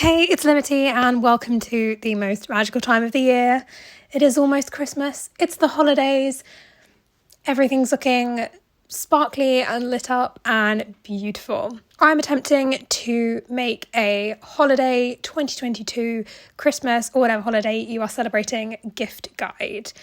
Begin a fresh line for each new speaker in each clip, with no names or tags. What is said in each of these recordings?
Hey, it's Liberty and welcome to the most magical time of the year. It is almost Christmas. It's the holidays. Everything's looking sparkly and lit up and beautiful. I'm attempting to make a holiday 2022 Christmas or whatever holiday you are celebrating gift guide.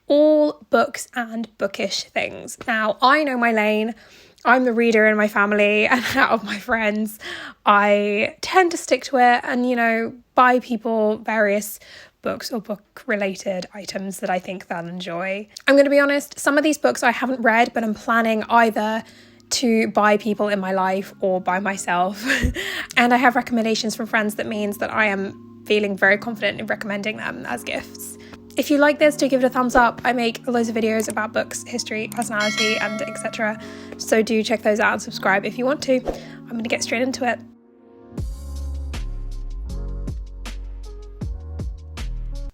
All books and bookish things. Now, I know my lane. I'm the reader in my family, and out of my friends, I tend to stick to it and, buy people various books or book-related items that I think they'll enjoy. I'm going to be honest, some of these books I haven't read, but I'm planning either to buy people in my life or by myself. And I have recommendations from friends that means that I am feeling very confident in recommending them as gifts. If you like this, do give it a thumbs up. I make loads of videos about books, history, personality, and etc. So do check those out and subscribe if you want to. I'm going to get straight into it.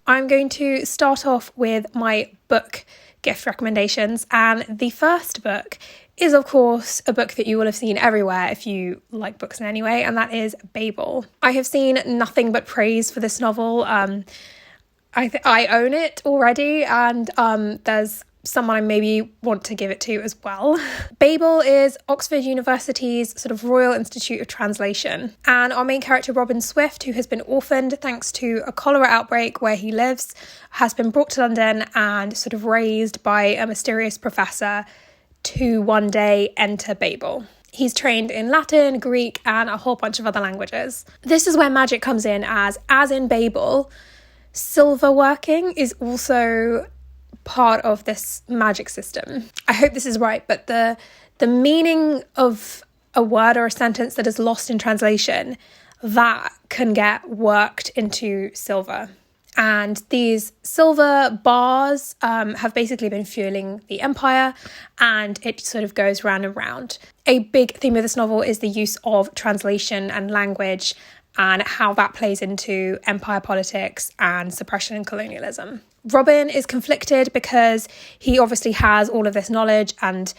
I'm going to start off with my book gift recommendations. And the first book is, of course, a book that you will have seen everywhere if you like books in any way, and that is Babel. I have seen nothing but praise for this novel. I own it already, and there's someone I maybe want to give it to as well. Babel is Oxford University's sort of Royal Institute of Translation. And our main character, Robin Swift, who has been orphaned thanks to a cholera outbreak where he lives, has been brought to London and sort of raised by a mysterious professor to one day enter Babel. He's trained in Latin, Greek, and a whole bunch of other languages. This is where magic comes in, as in Babel, silver working is also part of this magic system. I hope this is right, but the meaning of a word or a sentence that is lost in translation, that can get worked into silver. And these silver bars have basically been fueling the empire, and it sort of goes round and round. A big theme of this novel is the use of translation and language and how that plays into empire politics and suppression and colonialism. Robin is conflicted because he obviously has all of this knowledge, and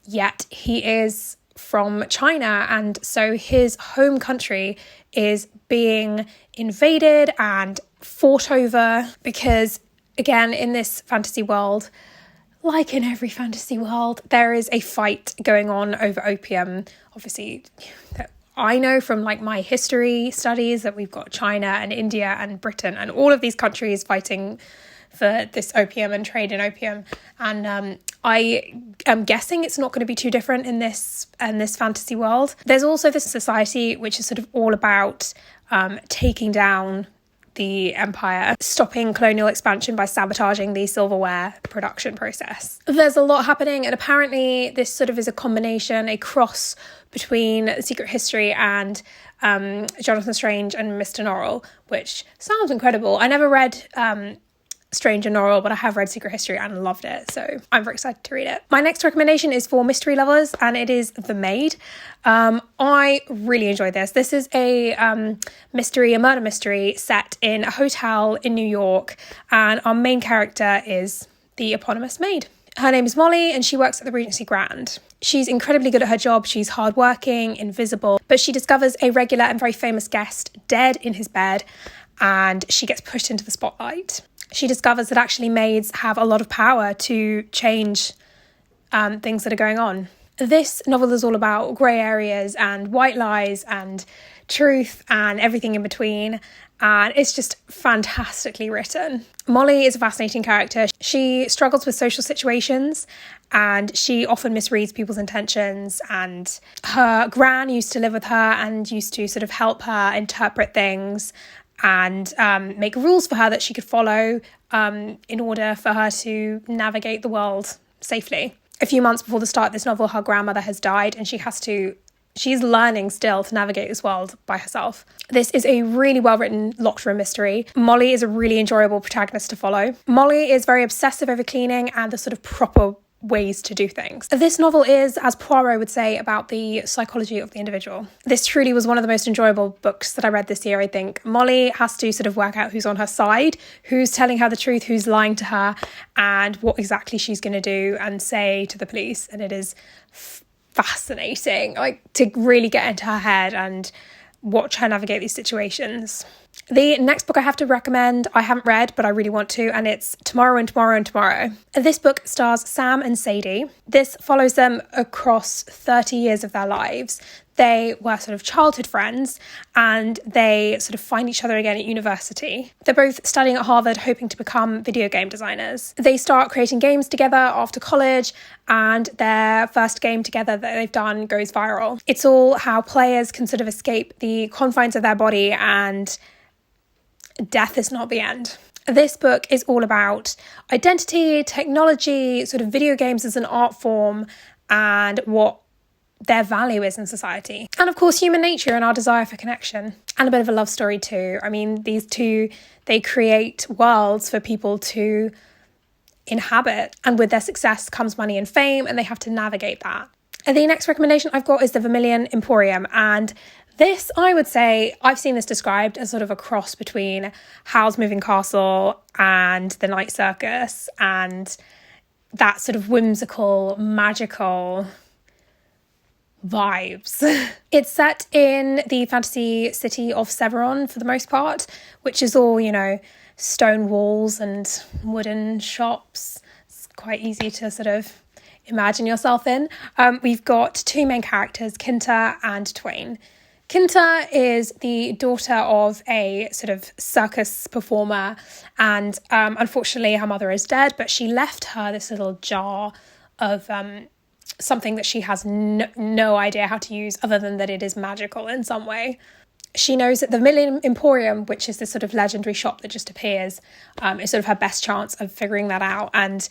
yet he is from China, and so his home country is being invaded and fought over because, again, in this fantasy world, like in every fantasy world, there is a fight going on over opium. Obviously, I know from my history studies that we've got China and India and Britain and all of these countries fighting for this opium and trade in opium. And I am guessing it's not going to be too different in this fantasy world. There's also this society which is sort of all about taking down the empire, stopping colonial expansion by sabotaging the silverware production process. There's a lot happening, and apparently this sort of is a combination, a cross between Secret History and Jonathan Strange and Mr. Norrell, which sounds incredible. I never read Strange and Norrell, but I have read Secret History and loved it, so I'm very excited to read it. My next recommendation is for mystery lovers, and it is The Maid. I really enjoyed this. This is a murder mystery set in a hotel in New York, and our main character is the eponymous maid. Her name is Molly, and she works at the Regency Grand. She's incredibly good at her job. She's hardworking, invisible, but she discovers a regular and very famous guest dead in his bed, and she gets pushed into the spotlight. She discovers that actually maids have a lot of power to change things that are going on. This novel is all about grey areas and white lies and truth and everything in between, and it's just fantastically written. Molly is a fascinating character. She struggles with social situations, and she often misreads people's intentions, and her gran used to live with her and used to sort of help her interpret things and make rules for her that she could follow in order for her to navigate the world safely. A few months before the start of this novel, her grandmother has died, and she's learning still to navigate this world by herself. This is a really well-written locked room mystery. Molly is a really enjoyable protagonist to follow. Molly is very obsessive over cleaning and the sort of proper ways to do things. This novel is, as Poirot would say, about the psychology of the individual. This truly was one of the most enjoyable books that I read this year, I think. Molly has to sort of work out who's on her side, who's telling her the truth, who's lying to her, and what exactly she's going to do and say to the police. And it is fascinating, to really get into her head and watch her navigate these situations. The next book I have to recommend, I haven't read, but I really want to, and it's Tomorrow and Tomorrow and Tomorrow. This book stars Sam and Sadie. This follows them across 30 years of their lives. They were sort of childhood friends, and they sort of find each other again at university. They're both studying at Harvard, hoping to become video game designers. They start creating games together after college, and their first game together that they've done goes viral. It's all how players can sort of escape the confines of their body, and death is not the end. This book is all about identity, technology, sort of video games as an art form, and what their value is in society. And of course, human nature and our desire for connection. And a bit of a love story too. I mean, these two, they create worlds for people to inhabit. And with their success comes money and fame, and they have to navigate that. And the next recommendation I've got is The Vermilion Emporium. And this, I would say, I've seen this described as sort of a cross between Howl's Moving Castle and The Night Circus, and that sort of whimsical, magical vibes. It's set in the fantasy city of Severon for the most part, which is all, stone walls and wooden shops. It's quite easy to sort of imagine yourself in. We've got two main characters, Kinta and Twain. Kinta is the daughter of a sort of circus performer, and unfortunately her mother is dead, but she left her this little jar of something that she has no idea how to use, other than that it is magical in some way. She knows that the Vermilion Emporium, which is this sort of legendary shop that just appears, is sort of her best chance of figuring that out, and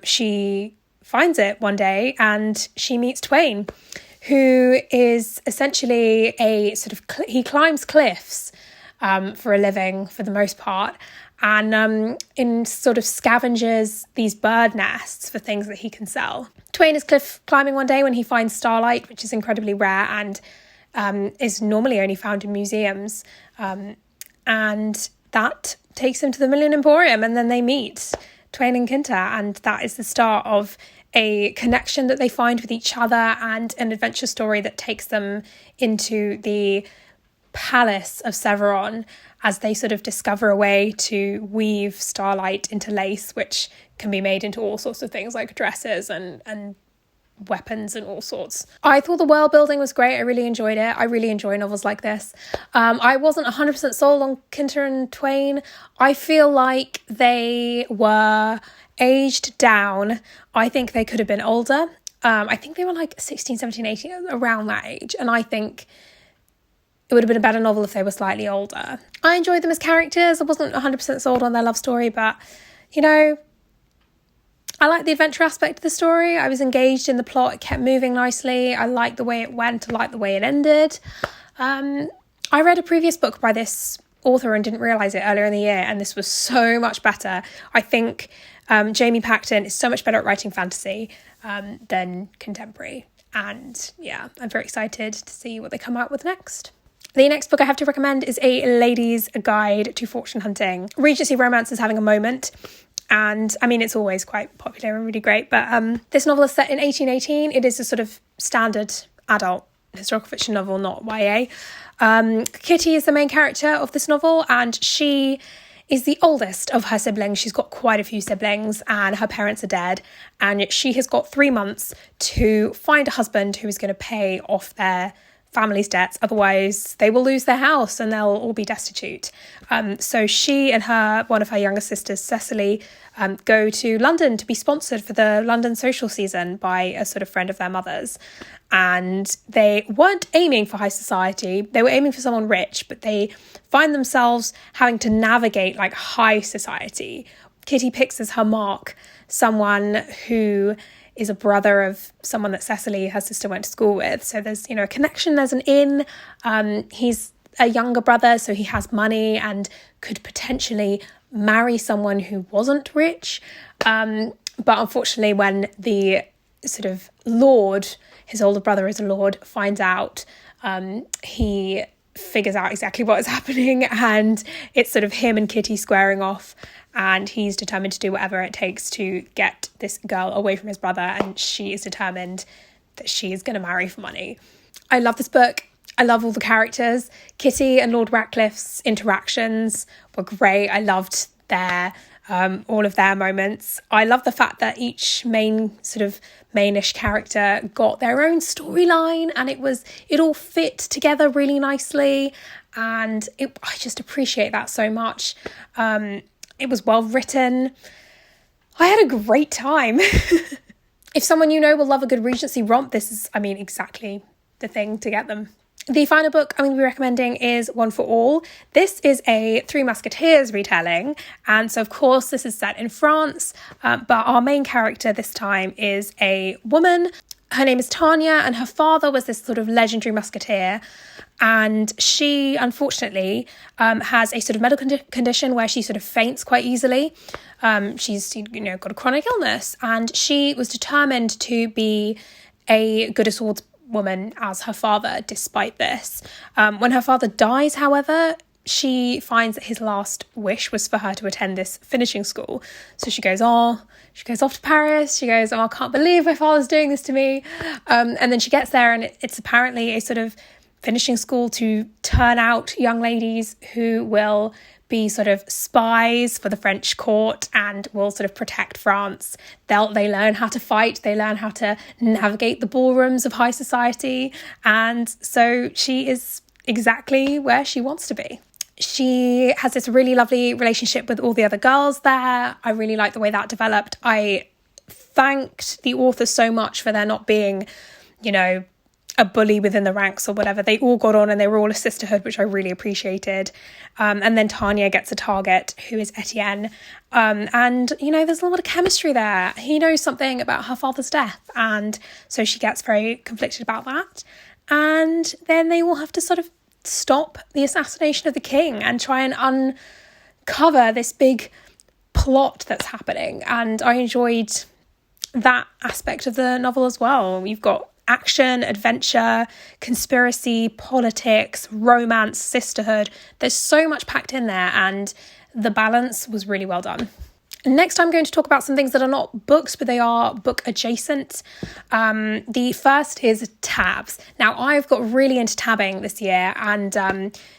she finds it one day and she meets Twain, who is essentially he climbs cliffs for a living for the most part, and in sort of scavenges these bird nests for things that he can sell. Twain is cliff climbing one day when he finds starlight, which is incredibly rare and is normally only found in museums. And that takes him to the Vermilion Emporium, and then they meet, Twain and Kinta, and that is the start of a connection that they find with each other and an adventure story that takes them into the palace of Severon as they sort of discover a way to weave starlight into lace, which can be made into all sorts of things like dresses and weapons and all sorts. I thought the world building was great. I really enjoyed it. I really enjoy novels like this. I wasn't 100% sold on Kinta and Twain. I feel like they were aged down. I think they could have been older. I think they were like 16, 17, 18, around that age. And I think it would have been a better novel if they were slightly older. I enjoyed them as characters. I wasn't 100% sold on their love story, but, I liked the adventure aspect of the story. I was engaged in the plot. It kept moving nicely. I liked the way it went. I liked the way it ended. I read a previous book by this author and didn't realise it earlier in the year, and this was so much better. I think Jamie Paxton is so much better at writing fantasy than contemporary. And yeah, I'm very excited to see what they come out with next. The next book I have to recommend is A Lady's Guide to Fortune Hunting. Regency romance is having a moment. And I mean, it's always quite popular and really great. But this novel is set in 1818. It is a sort of standard adult historical fiction novel, not YA. Kitty is the main character of this novel, and she is the oldest of her siblings. She's got quite a few siblings, and her parents are dead. And she has got 3 months to find a husband who is going to pay off their family's debts, otherwise they will lose their house and they'll all be destitute. So she and one of her younger sisters, Cecily, go to London to be sponsored for the London social season by a sort of friend of their mother's. And they weren't aiming for high society, they were aiming for someone rich, but they find themselves having to navigate like high society. Kitty picks as her mark someone who is a brother of someone that Cecily, her sister, went to school with. So there's, a connection, there's an in. He's a younger brother, so he has money and could potentially marry someone who wasn't rich. But unfortunately, when the sort of lord, his older brother is a lord, finds out, he figures out exactly what is happening, and it's sort of him and Kitty squaring off. And he's determined to do whatever it takes to get this girl away from his brother, and she is determined that she is going to marry for money. I love this book. I love all the characters. Kitty and Lord Ratcliffe's interactions were great. I loved all of their moments. I love the fact that each mainish character got their own storyline, and it all fit together really nicely, and I just appreciate that so much. It was well written. I had a great time. If someone you know will love a good Regency romp, this is, exactly the thing to get them. The final book I'm going to be recommending is One for All. This is a Three Musketeers retelling, and so of course this is set in France, but our main character this time is a woman. Her name is Tanya, and her father was this sort of legendary musketeer, and she unfortunately has a sort of medical condition where she sort of faints quite easily. She's got a chronic illness, and she was determined to be a good as swords woman as her father despite this. When her father dies, however, she finds that his last wish was for her to attend this finishing school. So she goes off to Paris. She goes, I can't believe my father's doing this to me. And then she gets there, and it's apparently a sort of finishing school to turn out young ladies who will be sort of spies for the French court and will sort of protect France. They learn how to fight, they learn how to navigate the ballrooms of high society, and so she is exactly where she wants to be. She has this really lovely relationship with all the other girls there. I really like the way that developed. I thanked the author so much for there not being, a bully within the ranks or whatever. They all got on and they were all a sisterhood, which I really appreciated. And then Tanya gets a target, who is Etienne. And, there's a lot of chemistry there. He knows something about her father's death, and so she gets very conflicted about that. And then they will have to sort of stop the assassination of the king and try and uncover this big plot that's happening. And I enjoyed that aspect of the novel as well. You've got action, adventure, conspiracy, politics, romance, sisterhood. There's so much packed in there, and the balance was really well done. Next, I'm going to talk about some things that are not books, but they are book adjacent. The first is tabs. Now, I've got really into tabbing this year, and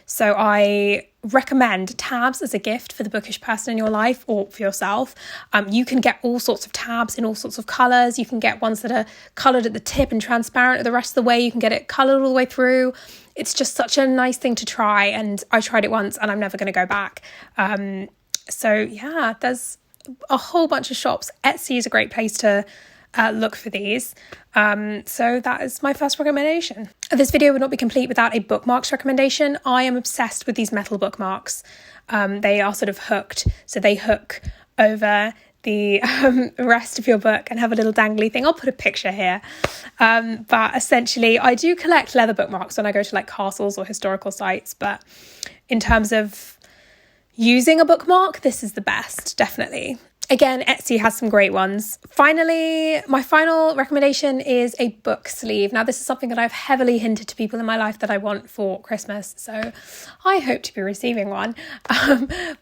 so I recommend tabs as a gift for the bookish person in your life or for yourself. You can get all sorts of tabs in all sorts of colours. You can get ones that are coloured at the tip and transparent the rest of the way. You can get it coloured all the way through. It's just such a nice thing to try, and I tried it once and I'm never going to go back. There's a whole bunch of shops. Etsy is a great place to look for these. So that is my first recommendation. This video would not be complete without a bookmarks recommendation. I am obsessed with these metal bookmarks. They are sort of hooked, so they hook over the rest of your book and have a little dangly thing. I'll put a picture here. But essentially, I do collect leather bookmarks when I go to like castles or historical sites, but in terms of using a bookmark, this is the best, definitely. Again, Etsy has some great ones. Finally, my final recommendation is a book sleeve. Now, this is something that I've heavily hinted to people in my life that I want for Christmas, so I hope to be receiving one.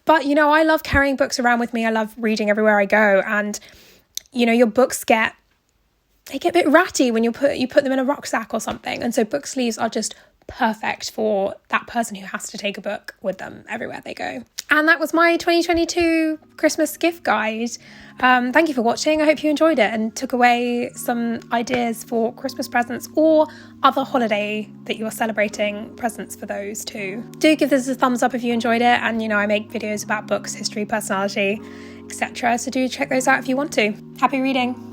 But, I love carrying books around with me. I love reading everywhere I go, and, your books get a bit ratty when you put them in a rucksack or something, and so book sleeves are just perfect for that person who has to take a book with them everywhere they go. And that was my 2022 Christmas gift guide. Thank you for watching. I hope you enjoyed it and took away some ideas for Christmas presents or other holiday that you are celebrating, presents for those too. Do give this a thumbs up if you enjoyed it, and I make videos about books, history, personality, etc. So do check those out if you want to. Happy reading.